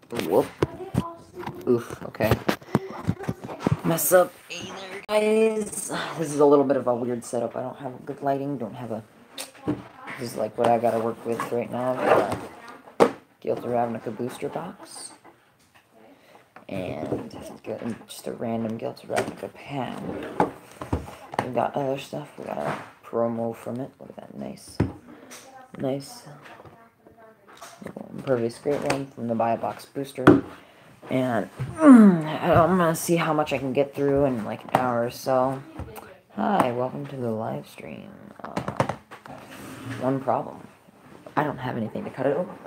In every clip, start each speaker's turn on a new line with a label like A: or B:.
A: Whoop. Oof, okay. Mess up either, guys. This is a little bit of a weird setup. I don't have good lighting, don't have a... This is like what I gotta work with right now. I've got a Guild of Ravnica booster box. And just a random Guild of Ravnica pen. We got other stuff. We got a promo from it. Look at that, nice Impervious Great One from the Buy a Box booster. And I'm gonna see how much I can get through in like an hour or so. Hi, welcome to the live stream. One problem. I don't have anything to cut it over with.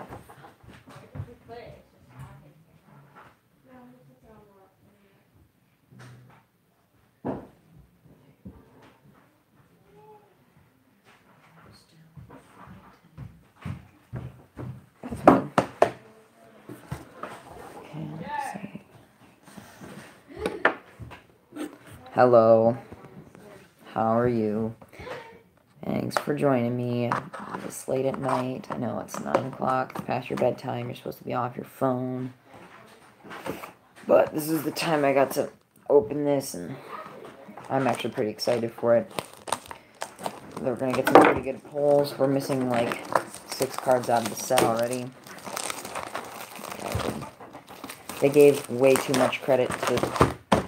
A: Hello. How are you? Thanks for joining me this late at night. I know it's 9 o'clock. It's past your bedtime. You're supposed to be off your phone. But this is the time I got to open this, and I'm actually pretty excited for it. We're going to get some pretty good pulls. We're missing like 6 cards out of the set already. They gave way too much credit to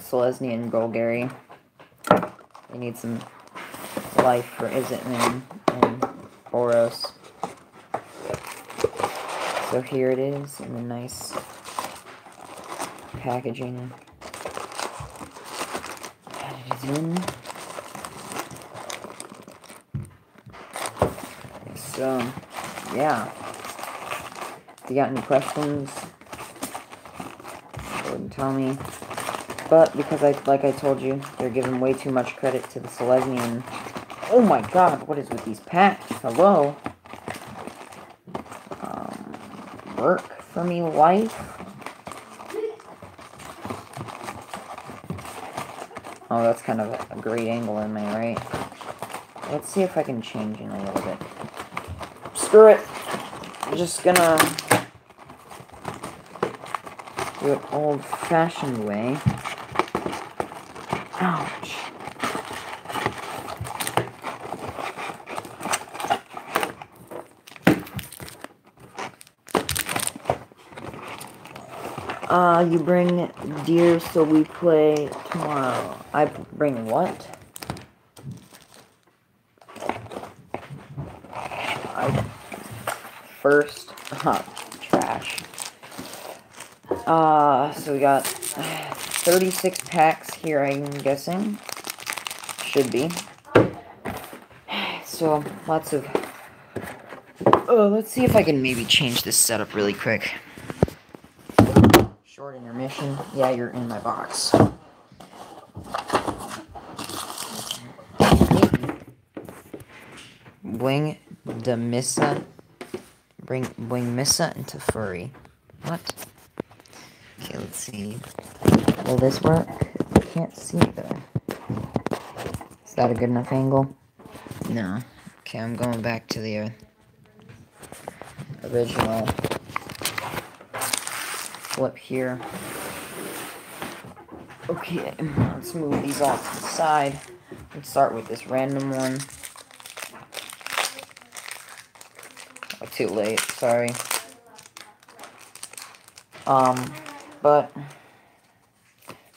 A: Selesny and Golgari. They need some life for Izzetman and Boros. So here it is in the nice packaging. Add it in. So, yeah. If you got any questions, go ahead and tell me. But because like I told you, they're giving way too much credit to the Selesny and... Oh my god, what is with these packs? Hello? Work for me, life? Oh, that's kind of a great angle in my right. Let's see if I can change in a little bit. Screw it. I'm just gonna do it old-fashioned way. Ouch. You bring deer so we play tomorrow. I bring what? Trash. So we got 36 packs here, I'm guessing. Should be. So, lots of... let's see if I can maybe change this setup really quick. Short intermission. Yeah, you're in my box. Bring Missa into furry. What? Okay, let's see. Will this work? I can't see though. Is that a good enough angle? No. Okay, I'm going back to the original flip here. Okay, let's move these off to the side. Let's start with this random one. Oh, too late, sorry. But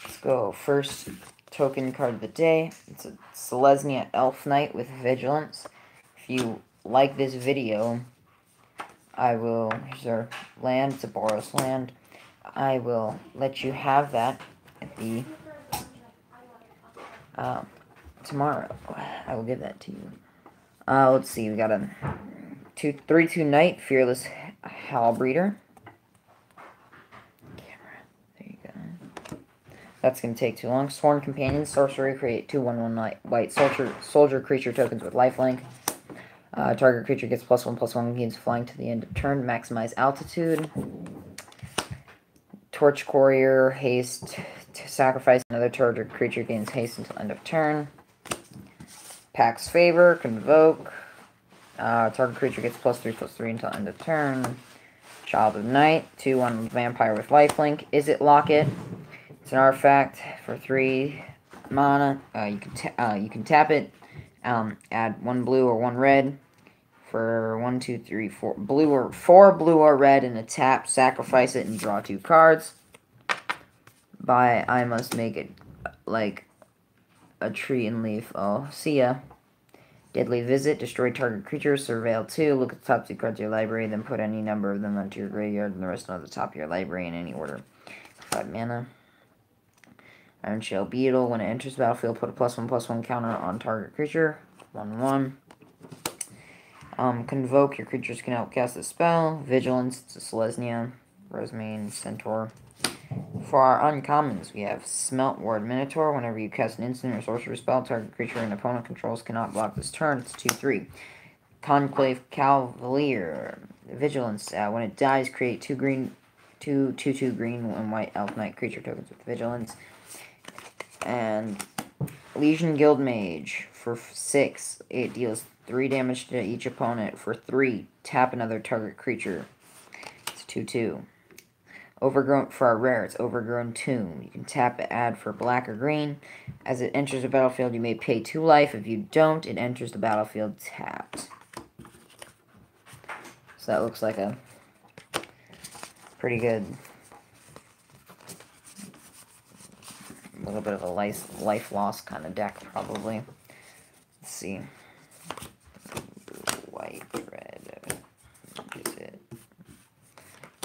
A: let's go. First token card of the day. It's a Selesny at Elf Knight with Vigilance. If you like this video, here's our land, it's a Boros land. I will let you have that at the, tomorrow. I will give that to you. Let's see, we got a 3/2 Knight, Fearless Halbreeder. There you go. That's going to take too long. Sworn Companion, Sorcery, create 2/1/1 white soldier creature tokens with lifelink. Target creature gets +1/+1, gains flying to the end of turn, maximize altitude. Torch Courier, haste, to sacrifice another target creature, gains haste until end of turn. Pax Favor, Convoke. Target creature gets +3/+3 until end of turn. Child of Night, 2/1 vampire with lifelink. Is it Locket? It's an artifact for 3 mana. You can tap it. Add 1 blue or 1 red for 1, 2, 3, 4 blue or 4 blue or red and a tap. Sacrifice it and draw 2 cards. I must make it like a tree and leaf. Oh, see ya. Deadly Visit. Destroy target creatures. Surveil 2. Look at the top 2 cards of your library. Then put any number of them onto your graveyard and the rest on the top of your library in any order. 5 mana. Iron Shell Beetle. When it enters the battlefield, put a +1/+1 counter on target creature. 1/1. Convoke. Your creatures can outcast the spell. Vigilance. It's a Selesnya. Rosemane. Centaur. For our uncommons, we have Smelt Ward Minotaur. Whenever you cast an instant or sorcery spell, target creature an opponent controls cannot block this turn. It's 2/3. Conclave Cavalier. Vigilance. When it dies, create 2 green, 2/2 green and white elf knight creature tokens with vigilance. And Legion Guild Mage for 6. It deals 3 damage to each opponent. For 3, tap another target creature. It's 2/2. Overgrown, for our rare, it's Overgrown Tomb. You can tap it, add for black or green. As it enters the battlefield, you may pay 2 life. If you don't, it enters the battlefield tapped. So that looks like a pretty good, a little bit of a life loss kind of deck, probably. Let's see. White, red, what is it?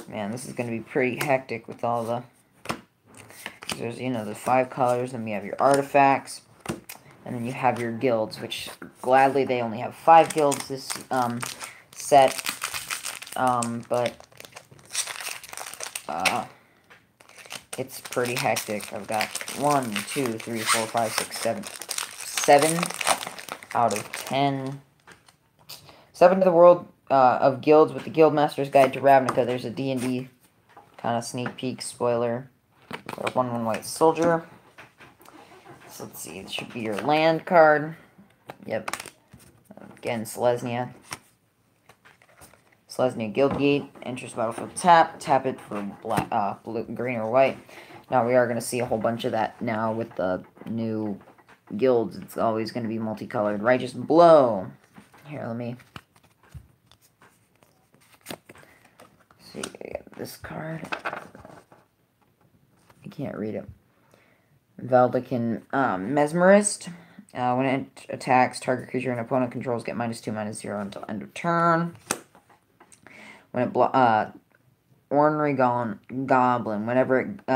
A: Man, this is going to be pretty hectic with all the... There's, the 5 colors, and we have your artifacts, and then you have your guilds, which, gladly, they only have 5 guilds this set, but it's pretty hectic. I've got 1, 2, 3, 4, 5, 6, 7 out of 10. 7 to the world of guilds with the Guildmaster's Guide to Ravnica. There's a D&D kind of sneak peek spoiler. 1/1 white soldier. So let's see, it should be your land card. Yep. Again, Selesnya. Selesnya Guildgate. Enters battlefield tap. Tap it for black, blue, green, or white. Now we are going to see a whole bunch of that now with the new guilds. It's always going to be multicolored. Righteous Blow. Here, let me... see, this card. I can't read it. Valdican Mesmerist. When it attacks, target creature and opponent controls get -2/-0 until end of turn. When it Ornery Goblin. Whenever it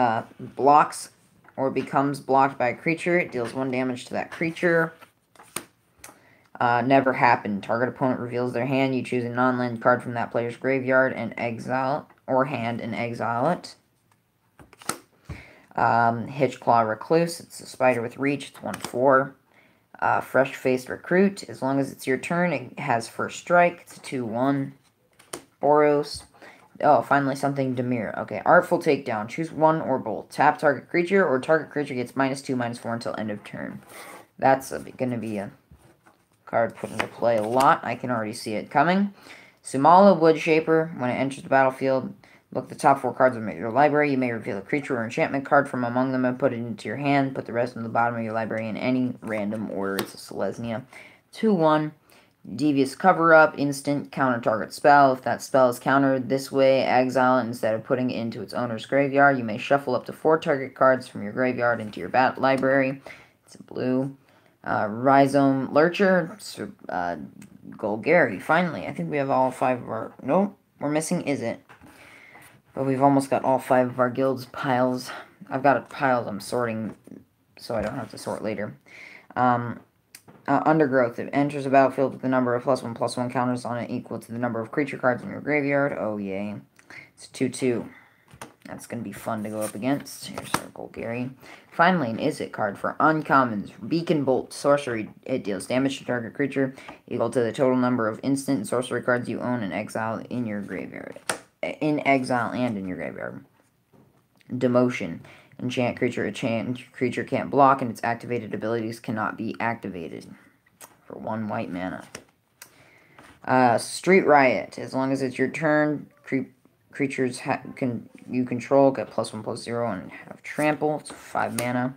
A: blocks or becomes blocked by a creature, it deals 1 damage to that creature. Never happened. Target opponent reveals their hand. You choose a non-land card from that player's graveyard and exile or hand and exile it. Hitchclaw Recluse. It's a spider with reach. It's 1/4. Fresh-faced Recruit. As long as it's your turn, it has first strike. It's a 2/1. Boros. Oh, finally something Demir. Okay, Artful Takedown. Choose one or both. Tap target creature, or target creature gets -2/-4 until end of turn. That's going to be a card put into play a lot. I can already see it coming. Sumala Woodshaper. When it enters the battlefield, look at the top 4 cards of your library. You may reveal a creature or enchantment card from among them and put it into your hand. Put the rest in the bottom of your library in any random order. It's a Selesnya. 2/1. Devious Cover-Up. Instant. Counter target spell. If that spell is countered this way, exile it instead of putting it into its owner's graveyard. You may shuffle up to 4 target cards from your graveyard into your library. It's a blue. Rhizome Lurcher. Golgari. Finally, I think we have all 5 of our... Nope, we're missing Is It. But we've almost got all 5 of our guilds piles. I've got a pile I'm sorting so I don't have to sort later. Undergrowth. It enters the battlefield with the number of +1/+1 counters on it equal to the number of creature cards in your graveyard. Oh, yay. It's 2/2. That's going to be fun to go up against. Here's our Golgari. Finally, an Is It card for uncommons. Beacon Bolt. Sorcery. It deals damage to target creature equal to the total number of instant and sorcery cards you own and exile in your graveyard. In exile and in your graveyard. Demotion. Enchant creature. Enchant creature can't block, and its activated abilities cannot be activated. For 1 white mana. Street Riot. As long as it's your turn, creatures you control get +1/+0 and have trample. It's 5 mana.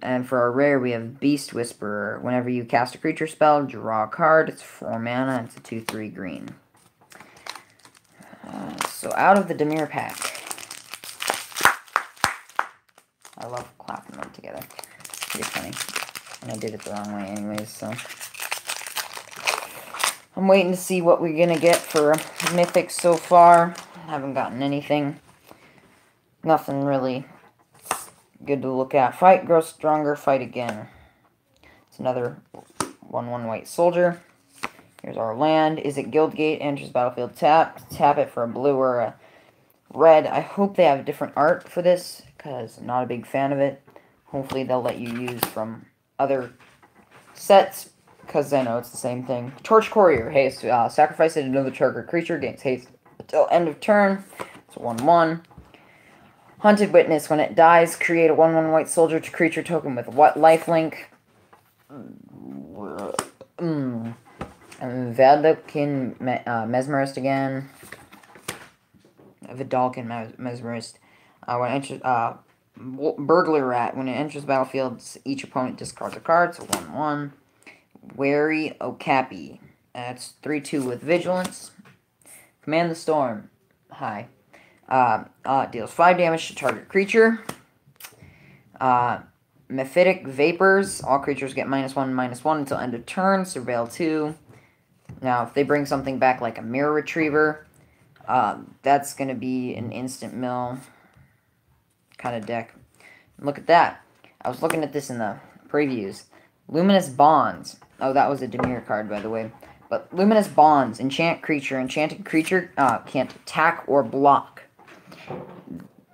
A: And for our rare, we have Beast Whisperer. Whenever you cast a creature spell, draw a card. It's 4 mana. It's a 2/3 green. So out of the Dimir pack. I love clapping them together. It's pretty funny. And I did it the wrong way anyways, so. I'm waiting to see what we're going to get for Mythic so far. Haven't gotten anything. Nothing really good to look at. Fight, grow stronger, fight again. It's another 1/1 white soldier. Here's our land. Is it Guildgate? Enters battlefield tap. Tap it for a blue or a red. I hope they have different art for this, because I'm not a big fan of it. Hopefully they'll let you use from other sets, because I know it's the same thing. Torch Courier. Haste. Sacrifice it to another target creature. Gains haste until end of turn. It's a 1/1. Hunted Witness. When it dies, create a 1/1 white soldier to creature token with what lifelink? Vedalken Mesmerist again. Vedalken Mesmerist. When it enters, Burglar Rat. When it enters battlefield, each opponent discards a card. So 1/1. Wary Okapi. That's 3/2 with Vigilance. Command the Storm. Hi. Deals 5 damage to target creature. Mephitic Vapors. All creatures get -1/-1 until end of turn. Surveil 2. Now, if they bring something back like a Mirror Retriever, that's going to be an instant mill kind of deck. Look at that. I was looking at this in the previews. Luminous Bonds. Oh, that was a Dimir card, by the way. But Luminous Bonds. Enchant creature. Enchanted creature can't attack or block.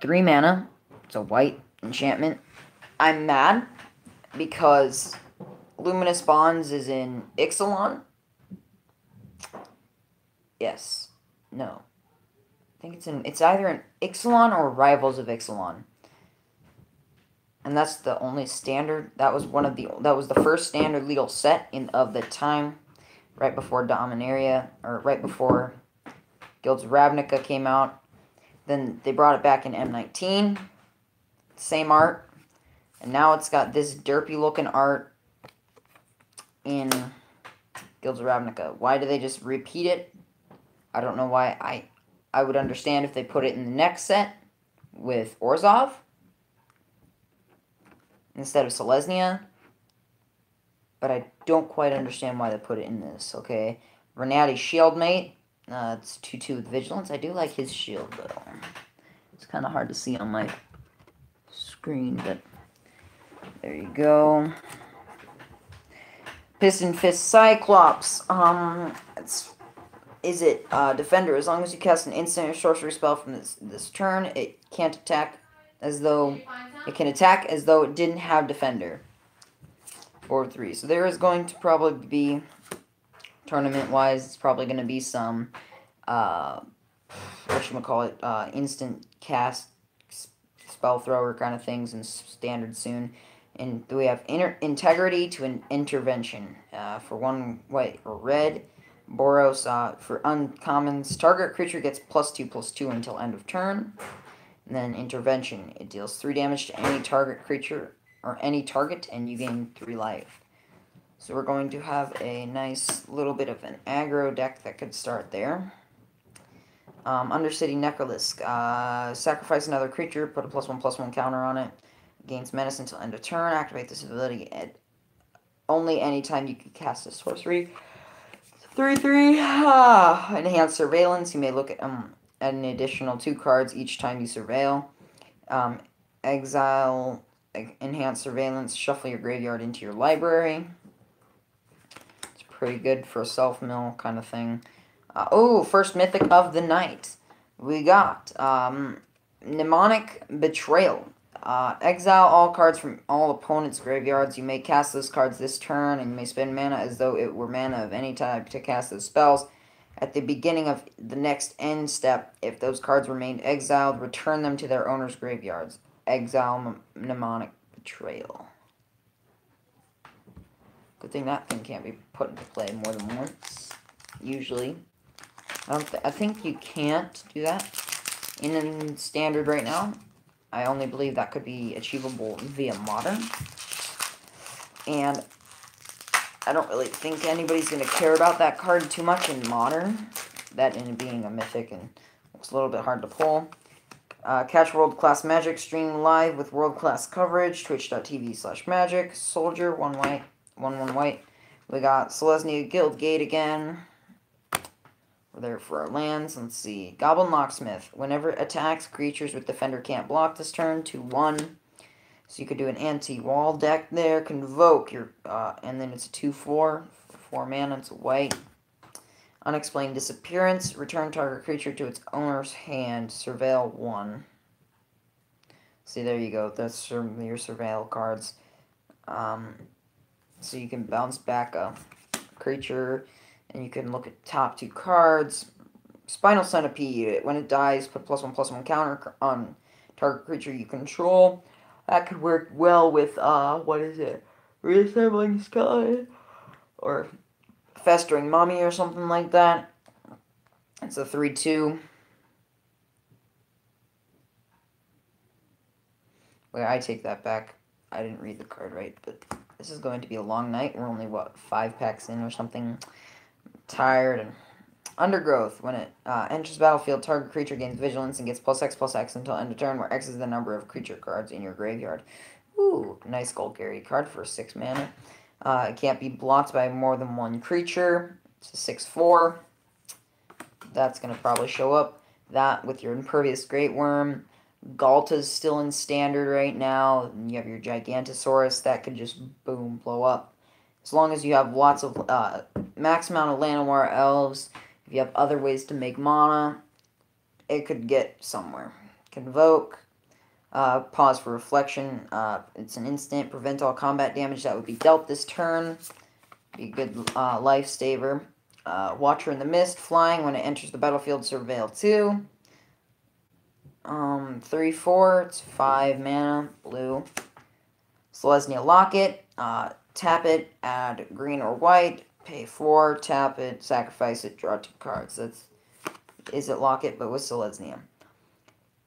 A: 3 mana. It's a white enchantment. I'm mad because Luminous Bonds is in Ixalan. Yes. No. I think it's either in Ixalan or Rivals of Ixalan. And that's the only standard. That was the first standard legal set of the time, right before Dominaria, or right before Guilds of Ravnica came out. Then they brought it back in M19. Same art. And now it's got this derpy looking art in Guilds of Ravnica. Why do they just repeat it? I don't know why. I would understand if they put it in the next set with Orzhov instead of Selesnya. But I don't quite understand why they put it in this, okay? Renati Shieldmate. It's 2/2 with Vigilance. I do like his shield, though. It's kind of hard to see on my screen, but there you go. Piston Fist Cyclops. Is it Defender? As long as you cast an instant or sorcery spell from this turn, it can't attack as though it didn't have Defender. 4/3. So there is going to probably be, tournament-wise, it's probably going to be some, instant cast spell thrower kind of things in standard soon. And we have Integrity to an Intervention. For 1 white or red. Boros, for uncommons, target creature gets +2/+2 until end of turn. And then Intervention. It deals 3 damage to any target creature, or any target, and you gain 3 life. So we're going to have a nice little bit of an aggro deck that could start there. Undercity Necrolisk. Sacrifice another creature, put a +1/+1 counter on it. Gains menace until end of turn. Activate this ability at only anytime you can cast a sorcery. 3/3. Enhanced Surveillance. You may look at an additional 2 cards each time you surveil. Exile Enhanced Surveillance. Shuffle your graveyard into your library. It's pretty good for a self-mill kind of thing. First Mythic of the night. We got Mnemonic Betrayal. Exile all cards from all opponents' graveyards. You may cast those cards this turn, and you may spend mana as though it were mana of any type to cast those spells. At the beginning of the next end step, if those cards remained exiled, return them to their owner's graveyards. Exile Mnemonic Betrayal. Good thing that thing can't be put into play more than once, usually. I think you can't do that in standard right now. I only believe that could be achievable via modern. And I don't really think anybody's going to care about that card too much in modern. That in being a mythic and it's a little bit hard to pull. Catch world-class magic, stream live with world-class coverage, twitch.tv/magic, soldier, 1 white, 1/1 white. We got Selesnya Guildgate again. We're there for our lands. Let's see. Goblin Locksmith. Whenever it attacks, creatures with defender can't block this turn, 2/1. So you could do an anti-wall deck there. Convoke your, and then it's a 2/4, 4 mana. It's a white. Unexplained Disappearance. Return target creature to its owner's hand. Surveil 1. See, there you go. That's your Surveil cards. So you can bounce back a creature, and you can look at top 2 cards. Spinal Centipede. When it dies, put +1/+1 counter on target creature you control. That could work well with, what is it? Reassembling Skeleton? Or Festering Mummy or something like that. It's a 3/2. Wait, I take that back. I didn't read the card right, but this is going to be a long night. We're only, what, 5 packs in or something? I'm tired. And Undergrowth. When it enters battlefield, target creature gains vigilance and gets +X/+X until end of turn, where X is the number of creature cards in your graveyard. Ooh, nice Golgari card for 6 mana. It can't be blocked by more than 1 creature. It's a 6/4. That's going to probably show up. That with your Impervious Great Worm. Galta's still in standard right now. And you have your Gigantosaurus. That could just, boom, blow up. As long as you have lots of, max amount of Llanowar Elves. If you have other ways to make mana, it could get somewhere. Convoke. Pause for reflection. It's an instant. Prevent all combat damage that would be dealt this turn. Be a good lifesaver. Watcher in the Mist. Flying. When it enters the battlefield, Surveil 2. 3/4. It's 5 mana. Blue. Selesnya Locket. Tap it. Add green or white. Pay 4. Tap it. Sacrifice it. Draw 2 cards. That's Is it Locket, but with Selesnya.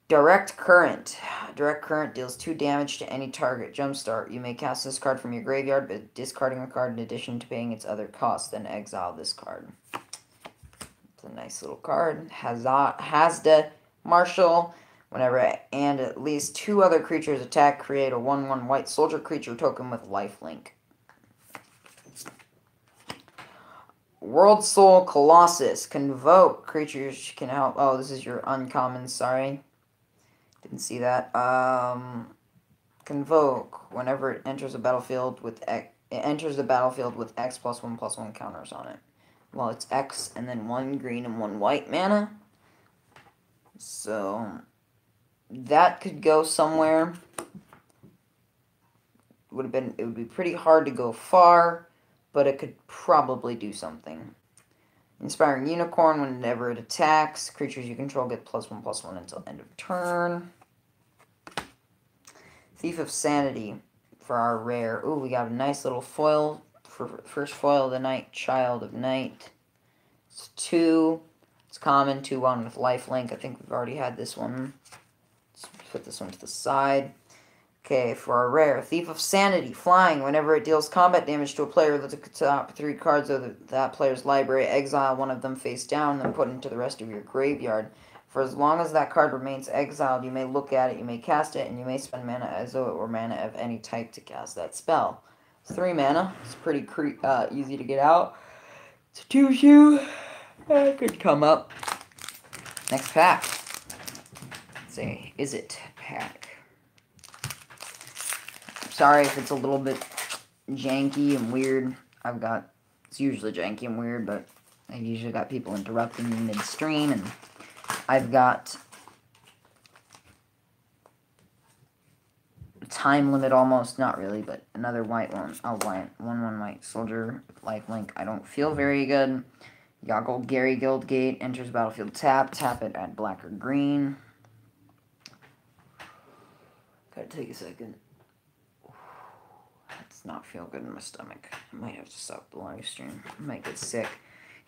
A: Direct Current. Direct Current deals 2 damage to any target. Jumpstart. You may cast this card from your graveyard, but discarding a card in addition to paying its other cost. Then exile this card. It's a nice little card. Hazda Marshal. Whenever and at least 2 other creatures attack, create a 1/1 white soldier creature token with lifelink. World Soul Colossus. Convoke. Creatures can help. Oh, this is your uncommon. Sorry. Didn't see that. Convoke. Whenever it enters a battlefield with X, it enters the battlefield with X +1/+1 counters on it. Well, it's X and then 1 green and 1 white mana. So that could go somewhere. It would be pretty hard to go far, but it could probably do something. Inspiring Unicorn. Whenever it attacks, creatures you control get +1/+1 until end of turn. Thief of Sanity for our rare. Ooh, we got a nice little foil for first foil of the night. Child of Night. It's 2. It's common. 2/1 with lifelink. I think we've already had this one. Let's put this one to the side. Okay, for our rare, Thief of Sanity, flying. Whenever it deals combat damage to a player, look at the top 3 cards of that player's library, exile one of them face down, then put into the rest of your graveyard. For as long as that card remains exiled, you may look at it, you may cast it, and you may spend mana as though it were mana of any type to cast that spell. It's 3 mana. It's pretty easy to get out. It's a 2/2. It could come up. Next pack. Let's see, is it pack? Sorry if it's a little bit janky and weird. It's usually janky and weird, but I've usually got people interrupting me midstream, and I've got a time limit almost, not really, but another white one. Oh, white, 1/1 white soldier, lifelink. I don't feel very good. You got Golgari Guildgate, enters battlefield, tap it, add black or green. Gotta take a second. That does not feel good in my stomach. I might have to stop the live stream. I might get sick.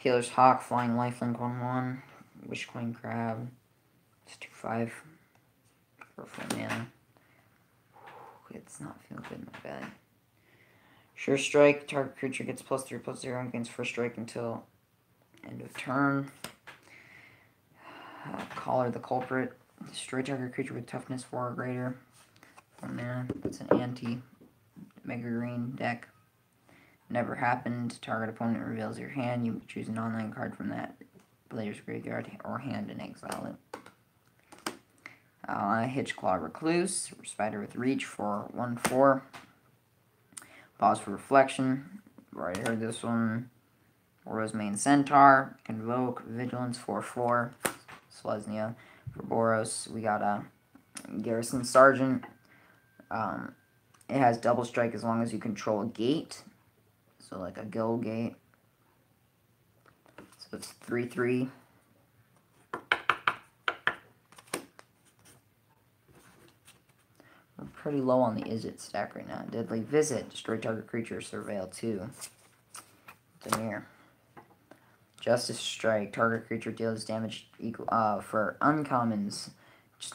A: Healer's Hawk, Flying Lifelink 1/1. Wish Queen Crab. It's 2/5 for 4 mana. It's not feeling good in my bed. Sure Strike, target creature gets +3/+0 against first strike until end of turn. Collar the Culprit. Destroy target creature with toughness 4 or greater. 4 mana. It's an anti-Mega Green deck. Never happened. Target opponent reveals your hand. You choose an online card from that player's graveyard or hand and exile it. Hitchclaw Recluse. Spider with Reach for 1/4. Pause for Reflection. Already heard this one. Boros Centaur. Convoke. Vigilance 4/4. Selesnya for Boros. We got a Garrison Sergeant. It has double strike as long as you control a gate. So like a guild gate. So it's 3/3. We're pretty low on the Izzet stack right now. Deadly Visit. Destroy target creature. Surveil 2. Demir. Justice Strike. Target creature deals damage equal for uncommons.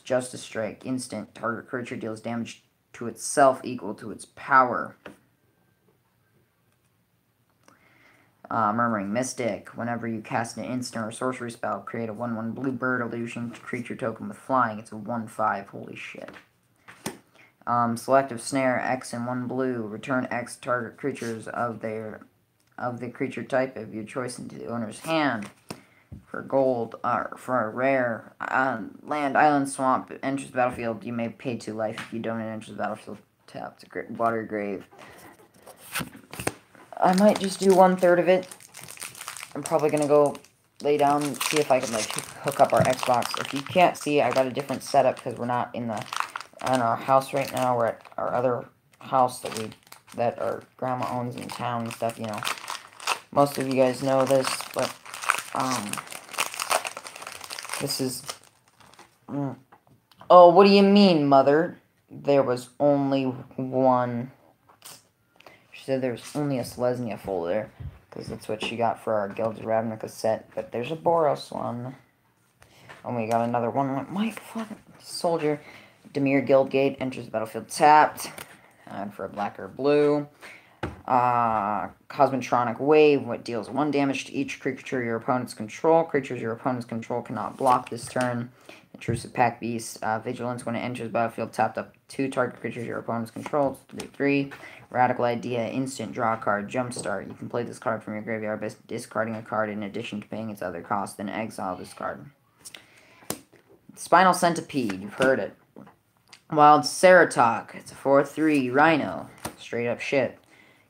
A: Justice Strike. Instant. Target creature deals damage to itself equal to its power. Murmuring Mystic. Whenever you cast an instant or sorcery spell, create a 1/1 blue bird illusion creature token with flying. It's a 1/5. Holy shit. Selective Snare. X and 1 blue. Return X target creatures of the creature type of your choice into the owner's hand. For gold, for a rare land, island, swamp, enters the battlefield, you may pay 2 life. If you don't, it enters the battlefield tapped. Water Grave. I might just do 1/3 of it. I'm probably gonna go lay down and see if I can like hook up our Xbox. If you can't see, I got a different setup because we're not in our house right now. We're at our other house that our grandma owns in town and stuff. You know, most of you guys know this, but this is. Oh, what do you mean, mother? There was only one. She said there's only a Selesnya folder, because that's what she got for our Guild's Ravnica set. But there's a Boros one. And we got another one. My fucking soldier. Demir Guildgate enters the battlefield tapped. And for a black or blue. Cosmotronic Wave, what deals 1 damage to each creature your opponents control. Creatures your opponents control cannot block this turn. Intrusive Pack Beast. Vigilance, when it enters the battlefield, tapped up 2 target creatures your opponents control. 3/3. Radical Idea, instant draw a card, Jumpstart. You can play this card from your graveyard by discarding a card in addition to paying its other cost, then exile this card. Spinal Centipede, you've heard it. Wild Ceratok, it's a 4/3 Rhino. Straight up shit.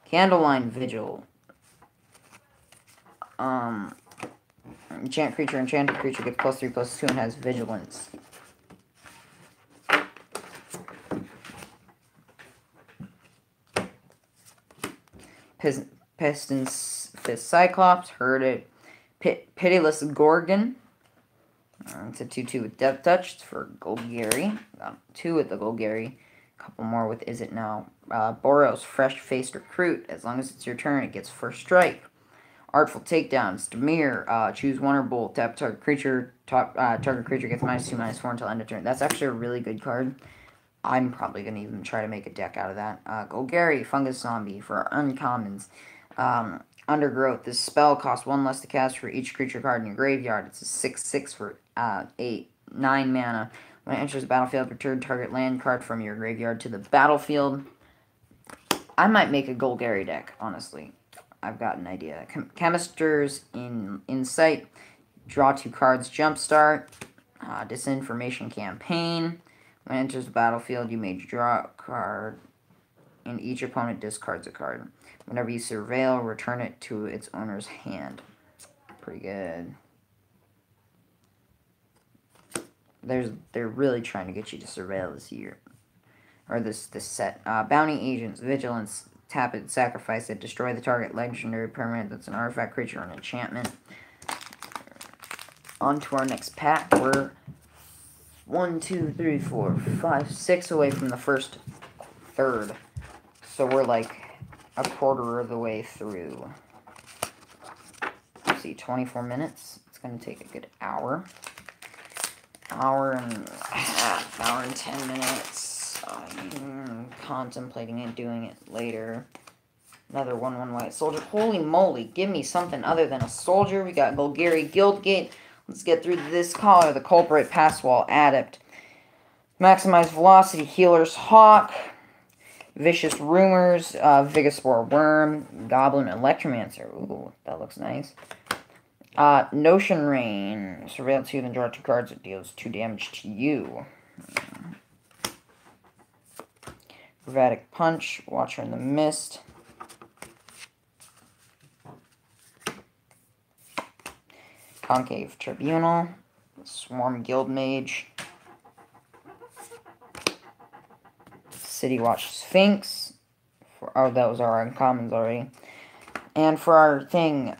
A: Candleline Vigil. Enchanted creature gets +3/+2 and has Vigilance. Piston's Fist Cyclops, heard it. Pitiless Gorgon. It's a 2/2 with Death Touch. It's for Golgari. 2 with the Golgari. A couple more with Is It Now. Boros, Fresh-Faced Recruit. As long as it's your turn, it gets first strike. Artful Takedowns. Demir, choose 1 or both. Tap target creature. Target creature gets -2/-4 until end of turn. That's actually a really good card. I'm probably going to even try to make a deck out of that. Golgari, Fungus Zombie for uncommons. Undergrowth. This spell costs 1 less to cast for each creature card in your graveyard. It's a 6/6 for 9 mana. When it enters the battlefield, return target land card from your graveyard to the battlefield. I might make a Golgari deck, honestly. I've got an idea. Chemisters in Insight. Draw 2 cards. Jumpstart. Disinformation Campaign. When it enters the battlefield, you may draw a card, and each opponent discards a card. Whenever you surveil, return it to its owner's hand. Pretty good. They're really trying to get you to surveil this year. Or this set. Bounty Agents, Vigilance, tap it, sacrifice it, destroy the target legendary permanent that's an artifact, creature, or an enchantment. On to our next pack. We're 1, 2, 3, 4, 5, 6 away from the first third. So we're like a quarter of the way through. See see, 24 minutes. It's going to take a good hour. Hour and a half, hour and 10 minutes. I'm contemplating it, doing it later. Another 1/1 white soldier. Holy moly, give me something other than a soldier. We got Golgari Guildgate. Let's get through this collar. The Culprit, Pass Wall Adept. Maximize Velocity, Healer's Hawk. Vicious Rumors, Vigospore Worm. Goblin Electromancer. Ooh, that looks nice. Notion Rain. Surveil 2, then draw 2 cards. It deals 2 damage to you. Gravatic Punch. Watcher in the Mist. Concave Tribunal. Swarm Guildmage. City Watch Sphinx. Oh, that was our uncommons already. And for our thing,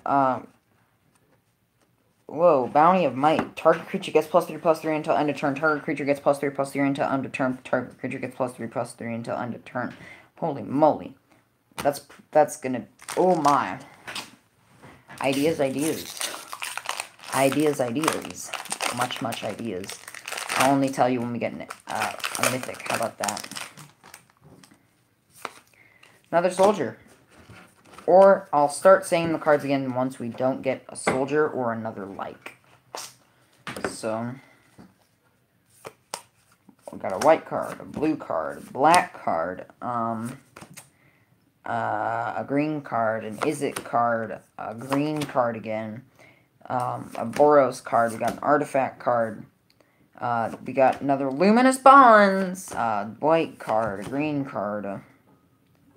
A: whoa, Bounty of Might. Target creature gets +3/+3 until end of turn. Target creature gets +3/+3 until end of turn. Target creature gets +3/+3 until end of turn. Holy moly. That's gonna, oh my. Ideas. Much ideas. I'll only tell you when we get a mythic. How about that? Another soldier. Or I'll start saying the cards again once we don't get a soldier or another like. So, we got a white card, a blue card, a black card, a green card, an Izzet card, a green card again, a Boros card, we got an artifact card, we got another Luminous Bonds, white card, a green card,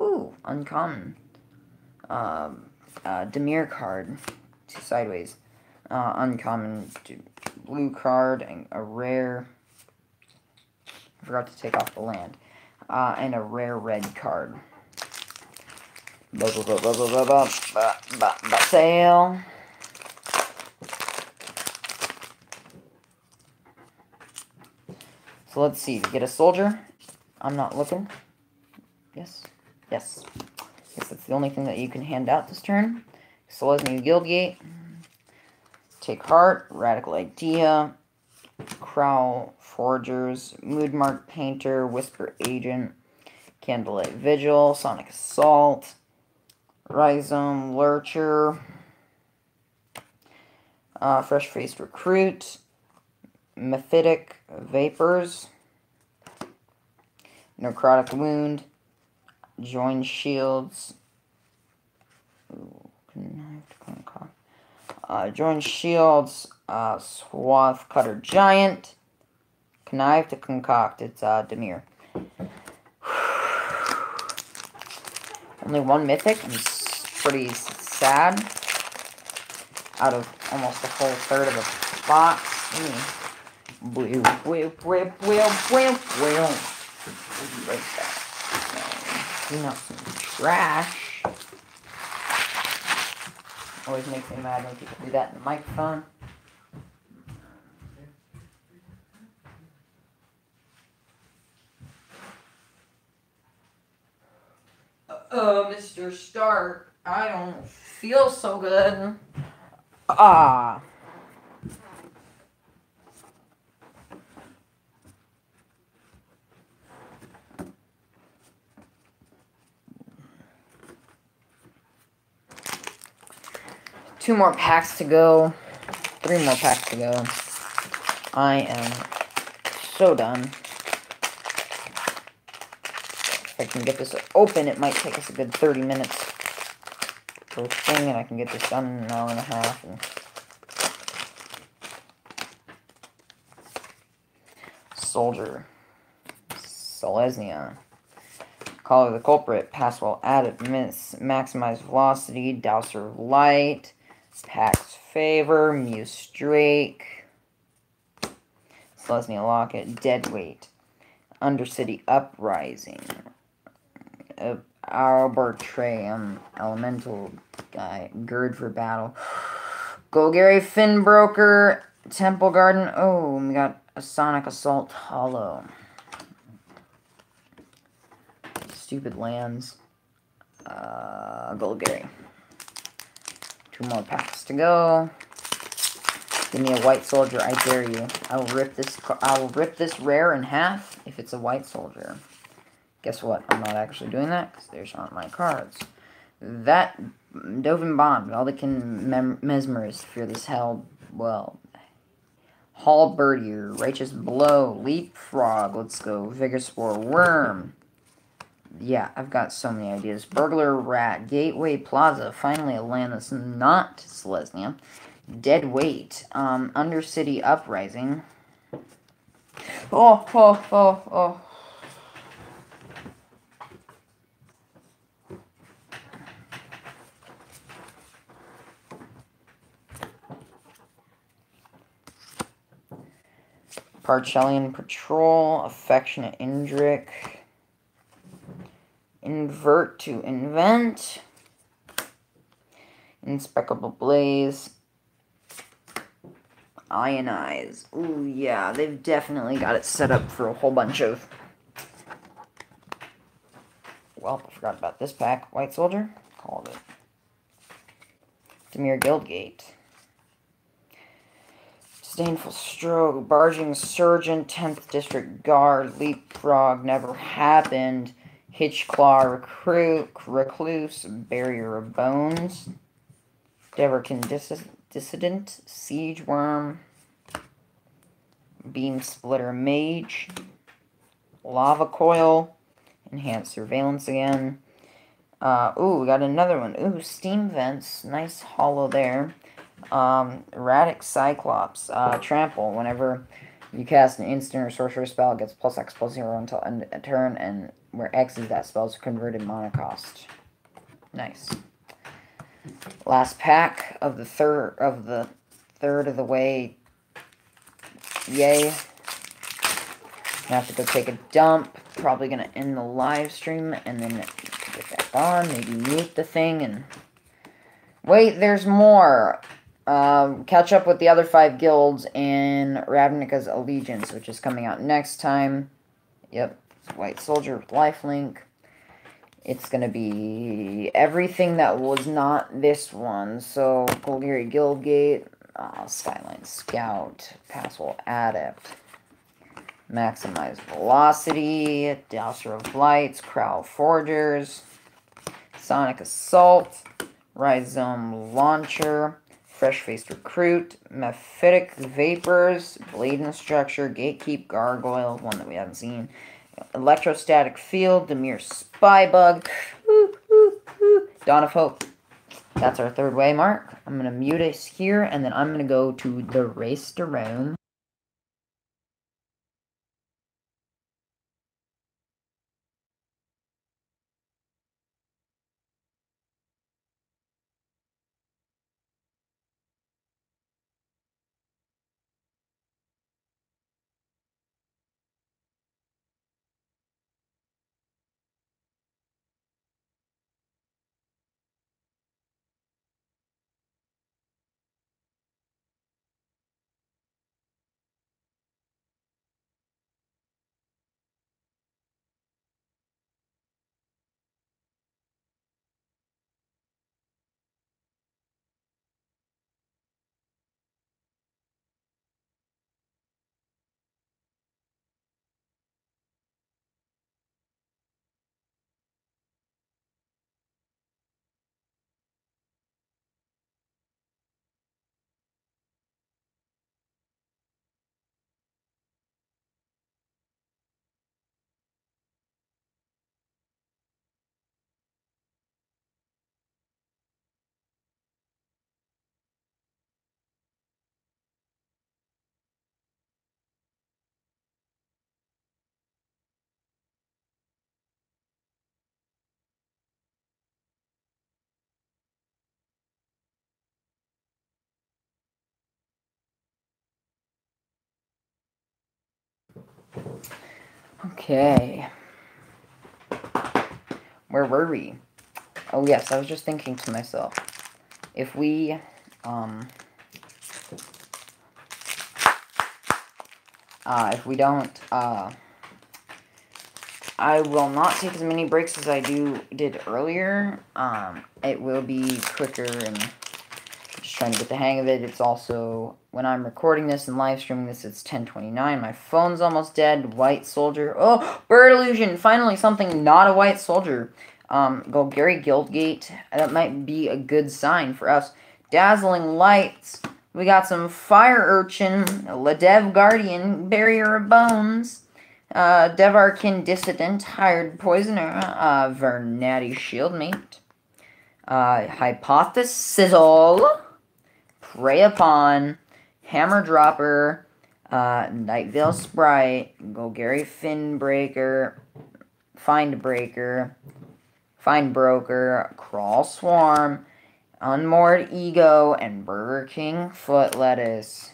A: ooh, uncommon. Dimir card, sideways. Uncommon, blue card, and a rare. I forgot to take off the land. And a rare red card. Sale. So let's see. Get a soldier. I'm not looking. Yes. Guess that's the only thing that you can hand out this turn. Selesnya Guildgate. Take Heart. Radical Idea. Crow Forgers. Moodmark Painter. Whisper Agent. Candlelight Vigil. Sonic Assault. Rhizome Lurcher. Fresh Faced Recruit. Mephitic Vapors. Necrotic Wound. Join Shields. Ooh, Join Shields. Swath Cutter Giant. Connive to Concoct. It's Dimir. Only one mythic. I'm pretty sad. Out of almost a whole third of the box. We'll be right back. Clean up some trash. Always makes me mad when people do that in the microphone. Mr. Stark, I don't feel so good. Two more packs to go. 3 more packs to go. I am so done. If I can get this open, it might take us a good 30 minutes per thing, and I can get this done in an hour and a half. Soldier. Selesnya. Collar the Culprit. Pass Wall Adept. Maximize Velocity. Dowser of Light. Pax Favor, Muse Drake, Selesnya Locket, Deadweight, Undercity Uprising, Arbitrarium, Elemental Guy, Gird for Battle, Golgari Finbroker, Temple Garden. Oh, we got a Sonic Assault Hollow. Stupid lands. Golgari. 2 more packs to go. Give me a white soldier, I dare you. I will rip this rare in half if it's a white soldier. Guess what? I'm not actually doing that because there's aren't my cards. That Dovin Bond, Valdican Mesmerist, Fearless Hell, well, Halberdier, Righteous Blow, Leapfrog, let's go, Vigorspore, Worm. Yeah, I've got so many ideas. Burglar Rat, Gateway Plaza, finally a land that's not Selesnya. Dead Weight, Undercity Uprising. Oh. Parchellian Patrol, Affectionate Indric, Invert to Invent, Inspectable Blaze, Ionize. Ooh, yeah, they've definitely got it set up for a whole bunch of... Well, I forgot about this pack. White Soldier? Called it. Demir Guildgate. Disdainful Stroke, Barging Surgeon, 10th District Guard, Leapfrog, Never Happened, Hitchclaw Recluse, Barrier of Bones, Deverkin Dissident, Siege Worm, Beam Splitter Mage, Lava Coil, Enhanced Surveillance again. Ooh, we got another one. Ooh, Steam Vents, nice hollow there. Erratic Cyclops, Trample. Whenever you cast an instant or sorcerer spell, it gets +X/+0 until end of turn, and where X is that spell's converted mana cost. Nice. Last pack of the third of the way. Yay. Gonna have to go take a dump. Probably gonna end the live stream and then get back on. Maybe mute the thing and wait. There's more. Catch up with the other 5 guilds in Ravnica's Allegiance, which is coming out next time. Yep, White Soldier with Lifelink. It's going to be everything that was not this one. So, Golgari Guildgate, Skyline Scout, Passwell Adept, Maximize Velocity, Dowser of Lights, Crow Forgers, Sonic Assault, Rhizome Launcher, Fresh-Faced Recruit, Mephitic Vapors, Blade and Structure, Gatekeep Gargoyle, one that we haven't seen, Electrostatic Field, Demir Spybug, Dawn of Hope. That's our third way mark. I'm going to mute us here, and then I'm going to go to the Race to Rome. Okay. Where were we? Oh, yes, I was just thinking to myself, if we, don't, I will not take as many breaks as I did earlier. It will be quicker and trying to get the hang of it. It's also, when I'm recording this and live streaming this, it's 10:29. My phone's almost dead. White Soldier. Oh, Bird Illusion. Finally, something not a White Soldier. Golgari Guildgate. That might be a good sign for us. Dazzling Lights. We got some Fire Urchin. Ladev Guardian. Barrier of Bones. Devarkin Dissident. Hired Poisoner. Vernati Shieldmate. Hypothesis. Prey Upon, Hammer Dropper, Nightvale Sprite, Golgari Finbreaker, Findbroker, Crawl Swarm, Unmoored Ego, and Burger King Foot Lettuce.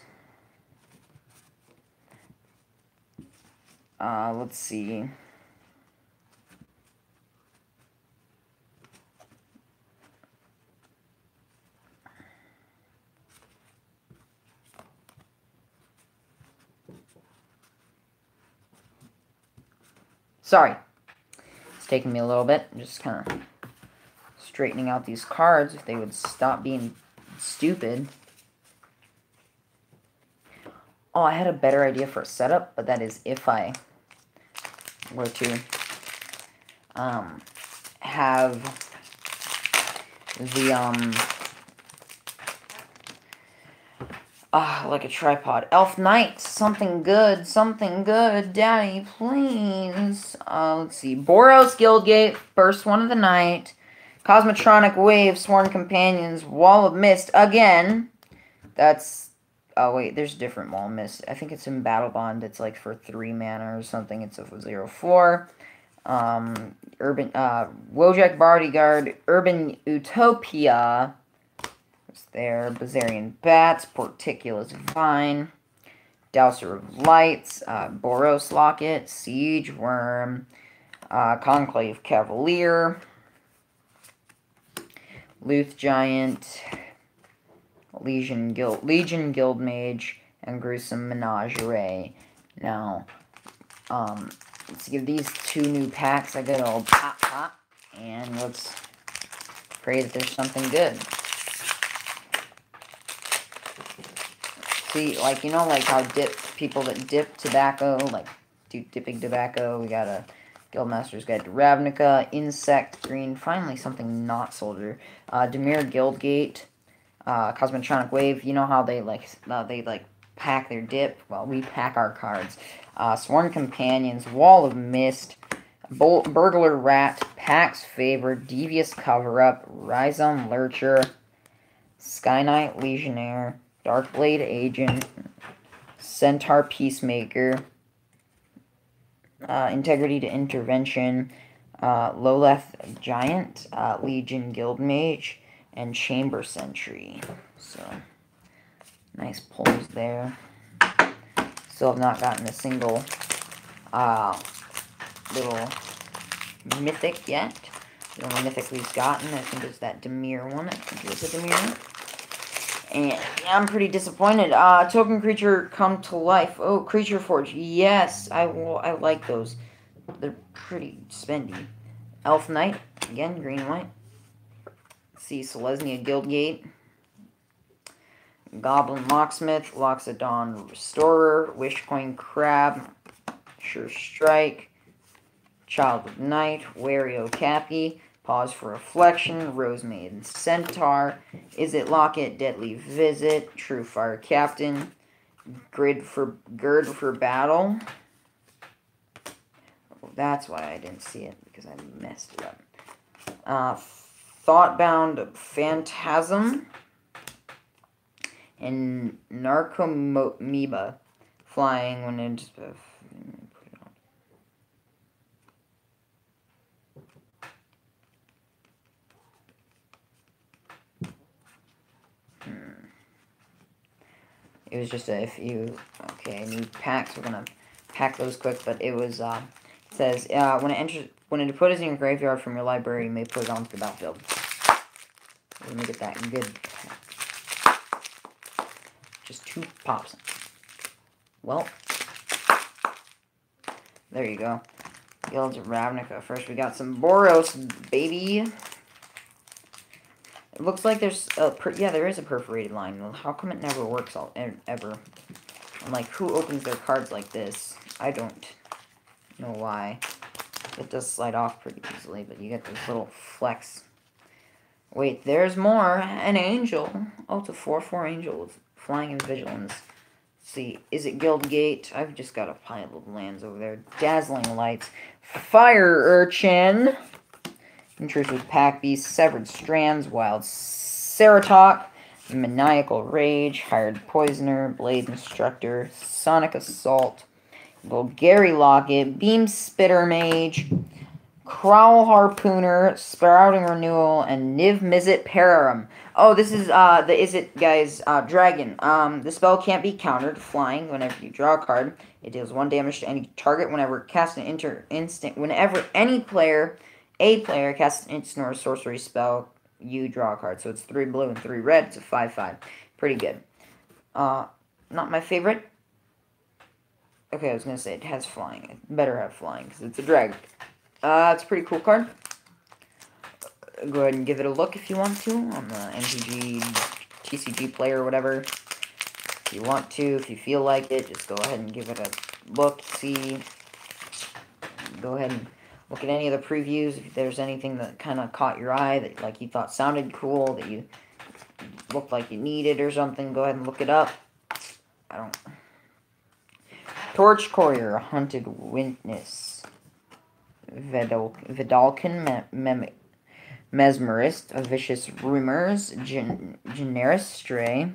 A: Let's see. Sorry. It's taking me a little bit. I'm just kind of straightening out these cards if they would stop being stupid. Oh, I had a better idea for a setup, but that is if I were to have the like a tripod. Elf Knight, something good, daddy, please. Let's see. Boros Guildgate, first one of the night. Cosmotronic Wave, Sworn Companions, Wall of Mist, again. That's, oh wait, there's a different Wall of Mist. I think it's in Battle Bond. It's like for 3 mana or something. It's a 0/4. Wojak Bodyguard, Urban Utopia. There, Bazarian Bats, Porticulous Vine, Dowser of Lights, Boros Locket, Siege Worm, Conclave Cavalier, Luth Giant, Legion Guild Mage, and Gruesome Menagerie. Now, let's give these 2 new packs a good old pop, and let's pray that there's something good. See, like, you know, like how people that dip tobacco, like, do dipping tobacco. We got a Guildmaster's Guide to Ravnica, Insect Green, finally something not Soldier. Demir Guildgate, Cosmotronic Wave. You know how they pack their dip? Well, we pack our cards. Sworn Companions, Wall of Mist, Burglar Rat, Pax Favor, Devious Cover-Up, Rhizome Lurcher, Sky Knight Legionnaire, Darkblade Agent, Centaur Peacemaker, Integrity to Intervention, Loleth Giant, Legion Guild Mage, and Chamber Sentry. So, nice pulls there. Still have not gotten a single little mythic yet. The only mythic we've gotten, I think, is that Demir one. I think it was a Demir. And yeah, I'm pretty disappointed. Token Creature Come to Life. Oh, Creature Forge. Yes, I like those. They're pretty spendy. Elf Knight. Again, green and white. Let's see, Selesnya Guildgate. Goblin Locksmith. Loxodon Restorer. Wishcoin Crab. Sure Strike. Child of Night. Wario Cappy. Pause for Reflection, Rosemaiden Centaur, Is It Locket, Deadly Visit, True Fire Captain, Gird for Battle. Oh, that's why I didn't see it, because I messed it up. Thoughtbound Phantasm, and Narcomoeba, flying when it's... It was just a few, okay, new packs. We're gonna pack those quick, but it was, it says, when it deposits in your graveyard from your library, you may put it onto the battlefield. Let me get that good. Just 2 pops. Well, there you go. Guilds of Ravnica. First, we got some Boros, baby. It looks like there's yeah, there is a perforated line. Well, how come it never works ever? I'm like, who opens their cards like this? I don't know why. It does slide off pretty easily, but you get this little flex. Wait, there's more. An angel. Oh, it's a 4/4 angel with flying and vigilance. Let's see, is it Guildgate? I've just got a pile of lands over there. Dazzling lights. Fire urchin. Intrusive pack beast. Severed strands. Wild Ceratok. Maniacal rage. Hired poisoner. Blade instructor. Sonic assault. Bulgari locket. Beam spitter mage. Crowl Harpooner, Sprouting Renewal, and Niv Mizzet Pararum. Oh, this is, the Izzet guy's, dragon. The spell can't be countered, flying, whenever you draw a card. It deals 1 damage to any target whenever cast an whenever a player casts an instant or sorcery spell, you draw a card. So it's 3 blue and 3 red, it's a 5/5. Pretty good. Not my favorite. Okay, I was gonna say, it has flying. It better have flying, because it's a dragon. It's a pretty cool card. Go ahead and give it a look if you want to on the MTG, TCG player, or whatever. If you want to, if you feel like it, just go ahead and give it a look, see. Go ahead and look at any of the previews. If there's anything that kind of caught your eye, that like you thought sounded cool, that you looked like you needed or something, go ahead and look it up. Torch Courier, Hunted Witness. Vidalcan Mesmerist, A Vicious Rumors, Generous Stray,